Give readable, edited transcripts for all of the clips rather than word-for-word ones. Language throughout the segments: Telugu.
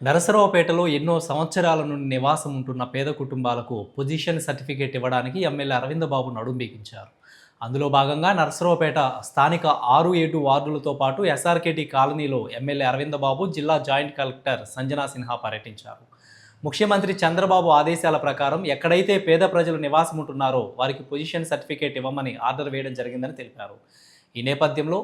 నరసరావుపేటలో ఎన్నో సంవత్సరాల నుండి నివాసం ఉంటున్న పేద కుటుంబాలకు పొజిషన్ సర్టిఫికేట్ ఇవ్వడానికి ఎమ్మెల్యే అరవింద్ బాబు నడుం బిగించారు. అందులో భాగంగా నరసరావుపేట స్థానిక 6-7 వార్డులతో పాటు ఎస్ఆర్కేటీ కాలనీలో ఎమ్మెల్యే అరవింద్ బాబు జిల్లా జాయింట్ కలెక్టర్ సంజనా సిన్హా పర్యటించారు. ముఖ్యమంత్రి చంద్రబాబు ఆదేశాల ప్రకారం ఎక్కడైతే పేద ప్రజలు నివాసం ఉంటున్నారో వారికి పొజిషన్ సర్టిఫికేట్ ఇవ్వమని ఆర్డర్ వేయడం జరిగిందని తెలిపారు. ఈ నేపథ్యంలో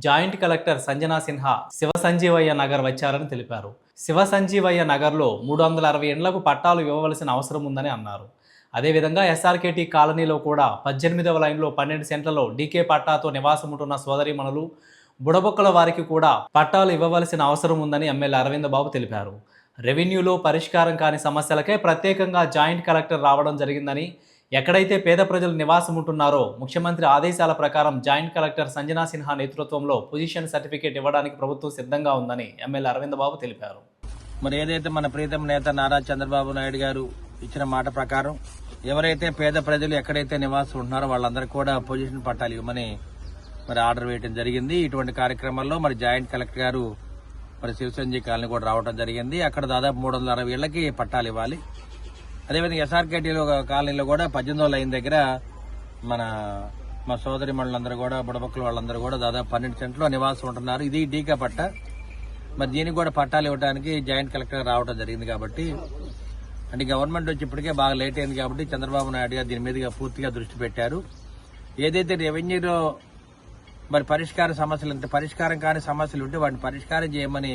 జాయింట్ కలెక్టర్ సంజనా సిన్హా శివ సంజీవయ్య నగర్ వచ్చారని తెలిపారు. శివ సంజీవయ్య నగర్లో 360 ఇండ్లకు పట్టాలు ఇవ్వవలసిన అవసరం ఉందని అన్నారు. అదేవిధంగా ఎస్ఆర్కేటీ కాలనీలో కూడా 18వ లైన్లో 12 సెంట్లలో డీకే పట్టాతో నివాసం ఉంటున్న సోదరీమణులు, బుడబొక్కల వారికి కూడా పట్టాలు ఇవ్వవలసిన అవసరం ఉందని ఎమ్మెల్యే అరవింద్ బాబు తెలిపారు. రెవెన్యూలో పరిష్కారం కాని సమస్యలకే ప్రత్యేకంగా జాయింట్ కలెక్టర్ రావడం జరిగిందని, ఎక్కడైతే పేద ప్రజలు నివాసం ఉంటున్నారో ముఖ్యమంత్రి ఆదేశాల ప్రకారం జాయింట్ కలెక్టర్ సంజనా సిన్హా నేతృత్వంలో పొజిషన్ సర్టిఫికేట్ ఇవ్వడానికి ప్రభుత్వం సిద్ధంగా ఉందని ఎమ్మెల్యే అరవింద్ బాబు తెలిపారు. మరి ఏదైతే మన ప్రీతం నేత నారా చంద్రబాబు నాయుడు గారు ఇచ్చిన మాట ప్రకారం ఎవరైతే పేద ప్రజలు ఎక్కడైతే నివాసం ఉంటున్నారో వాళ్ళందరికీ కూడా పొజిషన్ పట్టాలు ఇవ్వమని మరి ఆర్డర్ వేయడం జరిగింది. ఇటువంటి కార్యక్రమంలో మరి జాయింట్ కలెక్టర్ గారు మరి శివసంజయ్ కాలనీ కూడా రావడం జరిగింది. అక్కడ దాదాపు 360 ఇళ్లకి పట్టాలు ఇవ్వాలి. అదేవిధంగా ఎస్ఆర్కేటీలో కాలనీలో కూడా 18వ లైన్ దగ్గర మా సోదరి మనులందరూ కూడా బుడబొక్కల వాళ్ళందరూ కూడా దాదాపు 12 సెంట్లో నివాసం ఉంటున్నారు. ఇది డీకా పట్ట. మరి దీనికి కూడా పట్టాలు ఇవ్వడానికి జాయింట్ కలెక్టర్ రావడం జరిగింది. కాబట్టి అంటే గవర్నమెంట్ వచ్చి ఇప్పటికే బాగా లేట్ అయింది కాబట్టి చంద్రబాబు నాయుడు గారు దీని మీద పూర్తిగా దృష్టి పెట్టారు. ఏదైతే రెవెన్యూలో మరి పరిష్కారం కాని సమస్యలు ఉంటే వాటిని పరిష్కారం చేయమని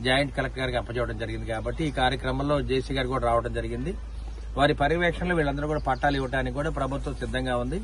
జాయింట్ కలెక్టర్ గారికి అప్పచెప్పడం జరిగింది. కాబట్టి ఈ కార్యక్రమంలో జేసీ గారు కూడా రావడం జరిగింది. వారి పర్యవేక్షణలో వీళ్ళందరూ కూడా పట్టాలు ఇవ్వడానికి కూడా ప్రభుత్వం సిద్ధంగా ఉంది.